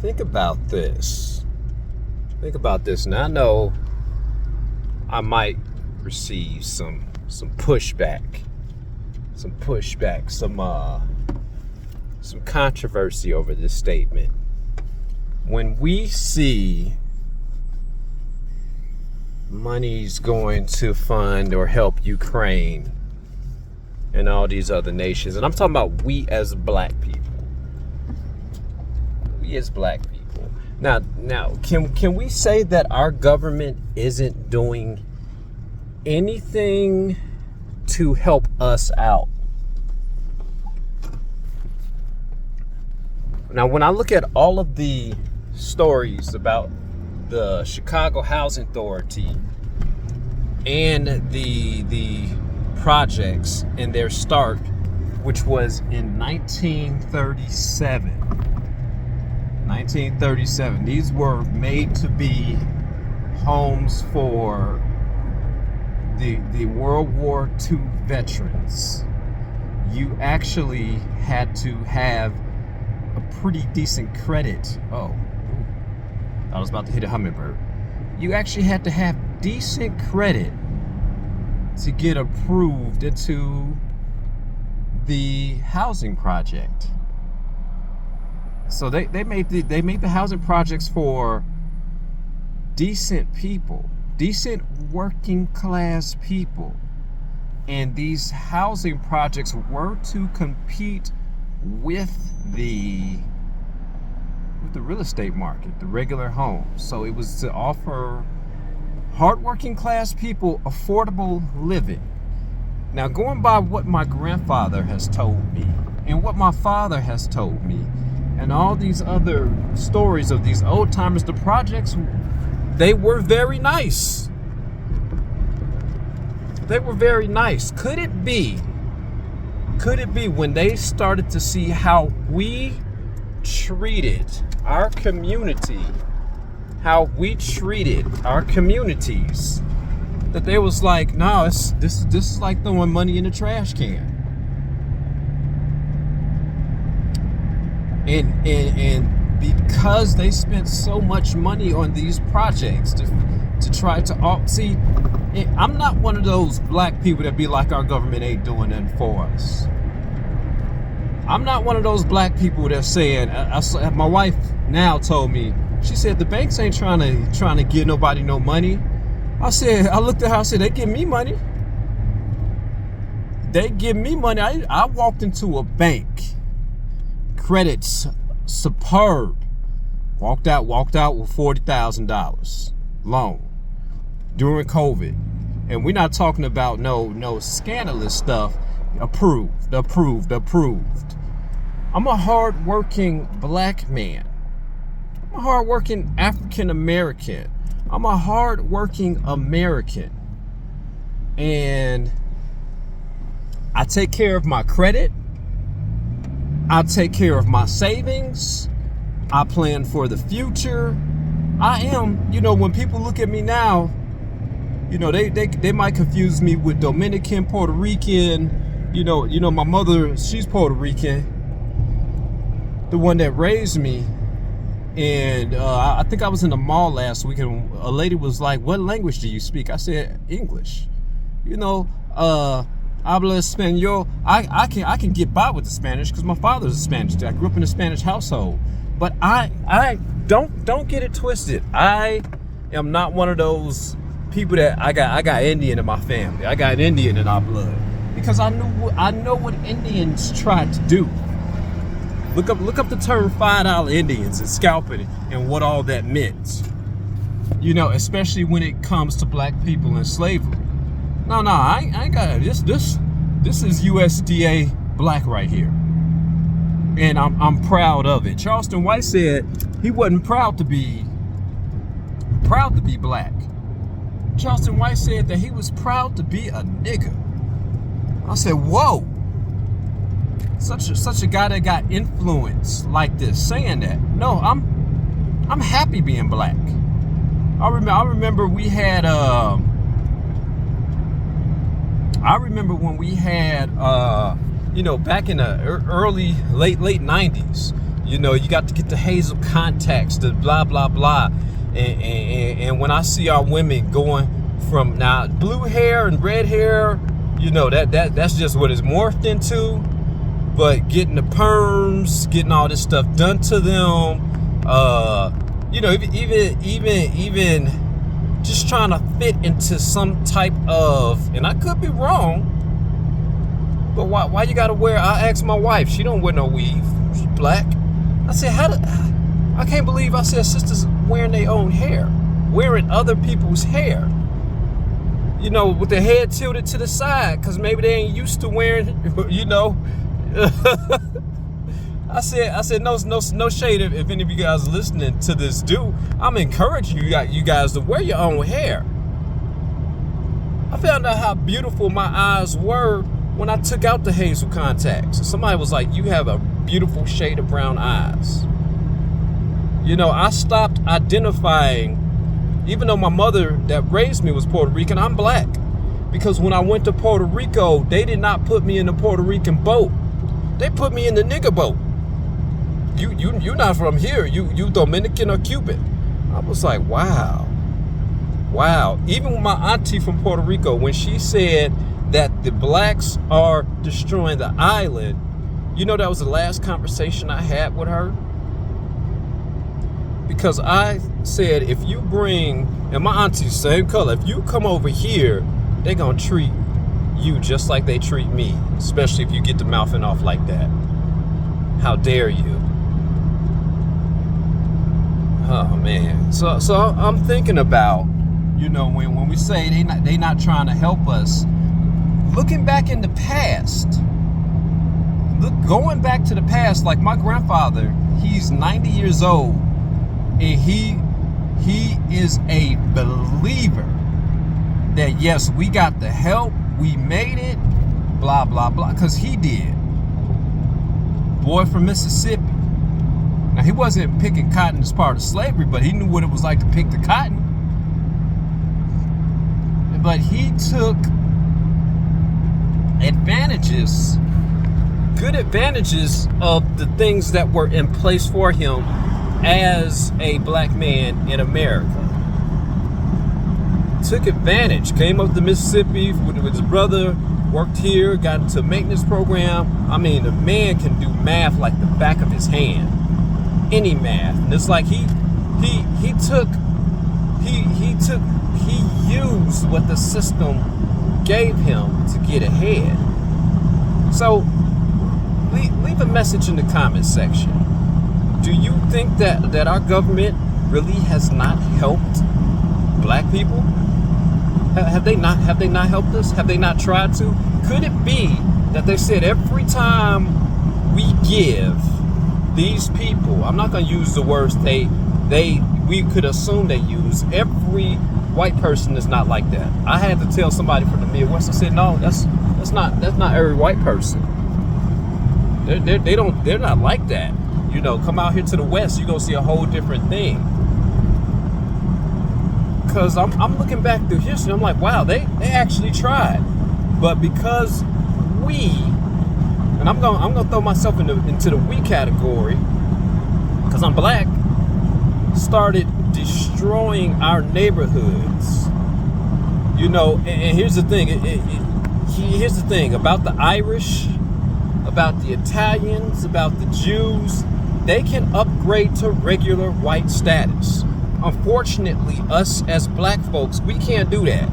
Think about this. Think about this. Now I know I might receive some pushback, some controversy over this statement. When we see money's going to fund or help Ukraine and all these other nations, and I'm talking about we as black people. We as black people. Now, can we say that our government isn't doing anything to help us out? Now, when I look at all of the stories about the Chicago Housing Authority and the projects and their start, which was in 1937. 1937. These were made to be homes for the World War II veterans. You actually had to have a pretty decent credit. Oh, I was about to hit a hummingbird. You actually had to have decent credit to get approved into the housing project. So they made the housing projects for decent people, decent working class people. And these housing projects were to compete with the real estate market, the regular homes. So it was to offer hardworking class people affordable living. Now, going by what my grandfather has told me and what my father has told me and all these other stories of these old timers, the projects, they were very nice. They were very nice. Could it be when they started to see how we treated our community, how we treated our communities, that they was like, no, this is like throwing money in the trash can. And because they spent so much money on these projects to try to see, I'm not one of those black people that be like, our government ain't doing nothing for us. I'm not one of those black people that's saying, my wife now told me, she said the banks ain't trying to give nobody no money. I looked at her, I said, they give me money. They give me money. I walked into a bank, credits superb. Walked out with $40,000 loan during COVID. And we're not talking about no scandalous stuff. Approved. I'm a hard-working black man. I'm a hard-working African American. I'm a hard-working American. And I take care of my credit. I take care of my savings. I plan for the future. I am, when people look at me now, they might confuse me with Dominican, Puerto Rican. My mother, she's Puerto Rican, the one that raised me. And I think I was in the mall last week, and a lady was like, "What language do you speak?" I said, "English." Habla español. I can get by with the Spanish because my father's a Spanish. I grew up in a Spanish household. But I don't get it twisted. I am not one of those people that I got Indian in my family. I got Indian in our blood. Because I know what Indians tried to do. Look up the term $5 Indians and scalping it and what all that meant. Especially when it comes to black people and slavery. No, I ain't got this. This is USDA black right here. And I'm proud of it. Charleston White said he wasn't proud to be black. Charleston White said that he was proud to be a nigga. I said, whoa. Such a guy that got influenced like this saying that. No, I'm happy being black. I remember we had when we had back in the late 90s, You know, you got to get the Hazel contacts, the blah, blah, blah. And when I see our women going from now blue hair and red hair, you know, that's just what it's morphed into. But getting the perms, getting all this stuff done to them, you know, even just trying to fit into some type of, and I could be wrong, but why you gotta wear? I asked my wife, she don't wear no weave, she's black. I said, I can't believe I said sisters wearing their own hair, wearing other people's hair. You know, with their head tilted to the side, because maybe they ain't used to wearing, you know. I said no shade if any of you guys are listening to this I'm encouraging you guys to wear your own hair. I found out how beautiful my eyes were when I took out the Hazel contacts. Somebody was like, you have a beautiful shade of brown eyes. You know, I stopped identifying, even though my mother that raised me was Puerto Rican, I'm black. Because when I went to Puerto Rico, they did not put me in the Puerto Rican boat. They put me in the nigger boat. You're not from here. You Dominican or Cuban. I was like, wow. Even with my auntie from Puerto Rico, when she said that the blacks are destroying the island, you know, that was the last conversation I had with her. Because I said, if you bring, and my auntie's same color, if you come over here, they're gonna treat you just like they treat me, especially if you get to mouthing off like that. How dare you? Oh man. So I'm thinking about, you know, when we say they not trying to help us, looking back in the past, going back to the past, like my grandfather, he's 90 years old, and he is a believer that yes, we got the help, we made it, blah blah blah, because he did. Boy from Mississippi. Now he wasn't picking cotton as part of slavery, but he knew what it was like to pick the cotton. But he took advantages, good advantages of the things that were in place for him as a black man in America. Took advantage, came up to Mississippi with his brother, worked here, got into a maintenance program. I mean, the man can do math like the back of his hand. Any math. And it's like he used what the system gave him to get ahead. So leave a message in the comment section. Do you think that our government really has not helped black people? Have they not helped us? Have they not tried to? Could it be that they said every time we give these people, I'm not going to use the words we could assume they use, every white person is not like that. I had to tell somebody from the Midwest, I said, no, that's not every white person. They're not like that. You know, come out here to the West, you're going to see a whole different thing. Because I'm looking back through history, I'm like, wow, they actually tried. But because we, and I'm gonna throw myself into the we category, because I'm black, started destroying our neighborhoods. You know, and here's the thing. Here's the thing about the Irish, about the Italians, about the Jews. They can upgrade to regular white status. Unfortunately, us as black folks, we can't do that.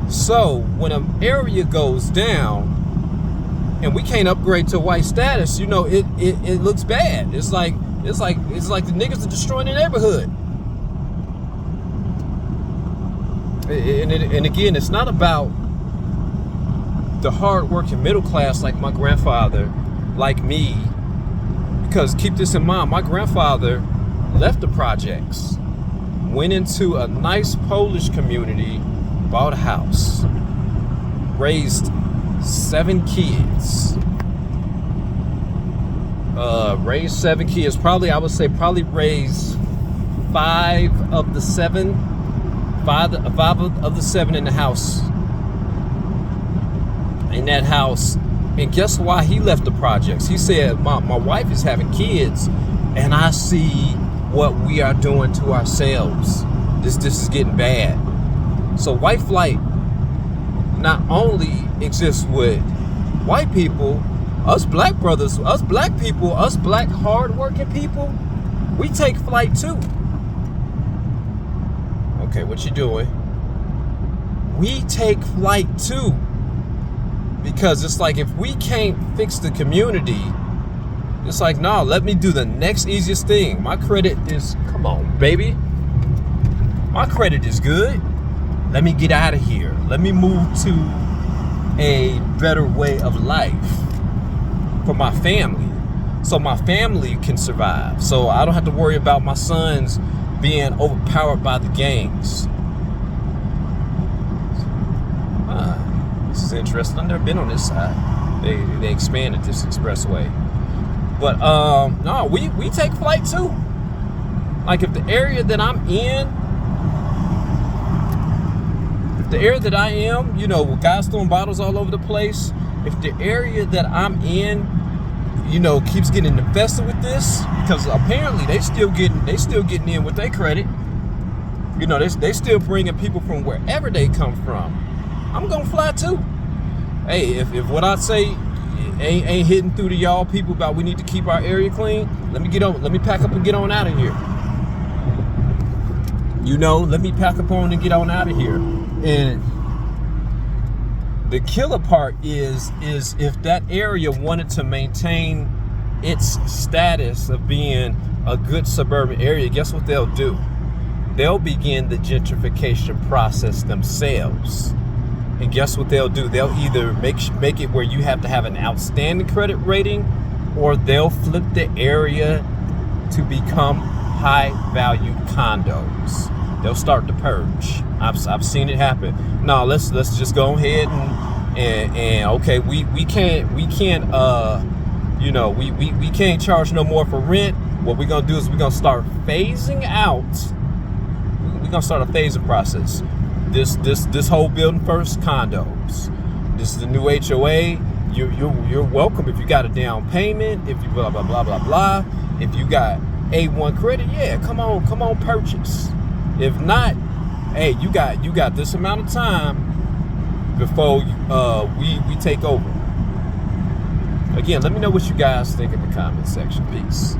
So when an area goes down and we can't upgrade to white status, you know, it looks bad. It's like the niggas are destroying the neighborhood. And again, it's not about the hard-working middle class like my grandfather, like me. Because keep this in mind, my grandfather left the projects, went into a nice Polish community, bought a house, raised 7 kids. Raised 7 kids. Probably raised 5 of the 7. 5 of the 7 in the house. In that house. And guess why he left the projects? He said, my wife is having kids, and I see what we are doing to ourselves. This is getting bad. So white flight not only exists with white people, us black brothers, us black people, us black hard-working people, we take flight too. Okay, what you doing? We take flight too. Because it's like, if we can't fix the community, it's like, nah, let me do the next easiest thing. My credit is, come on, baby. My credit is good. Let me get out of here. Let me move to a better way of life for my family, so my family can survive. So I don't have to worry about my sons being overpowered by the gangs. This is interesting. I've never been on this side. They expanded this expressway. But no, we take flight too. Like, if the area that I'm in, if the area that I am, you know, with guys throwing bottles all over the place, if the area that I'm in, you know, keeps getting infested with this, because apparently they still getting in with their credit. You know, they still bringing people from wherever they come from. I'm gonna fly too. Hey, if what I say ain't hitting through to y'all people about we need to keep our area clean, let me pack up and get on out of here. You know, let me pack up on and get on out of here. And the killer part is if that area wanted to maintain its status of being a good suburban area, guess what they'll do? They'll begin the gentrification process themselves. And guess what they'll do? They'll either make it where you have to have an outstanding credit rating, or they'll flip the area to become high-value condos. They'll start the purge. I've seen it happen. No, let's just go ahead and okay, we can't you know, we can't charge no more for rent. What we're gonna do is we're gonna start phasing out. We're gonna start a phasing process. This whole building first condos. This is the new HOA. You're welcome if you got a down payment, if you blah blah blah blah blah. If you got A1 credit, yeah, come on purchase. If not, hey, you got this amount of time before we take over. Again, let me know what you guys think in the comment section. Peace.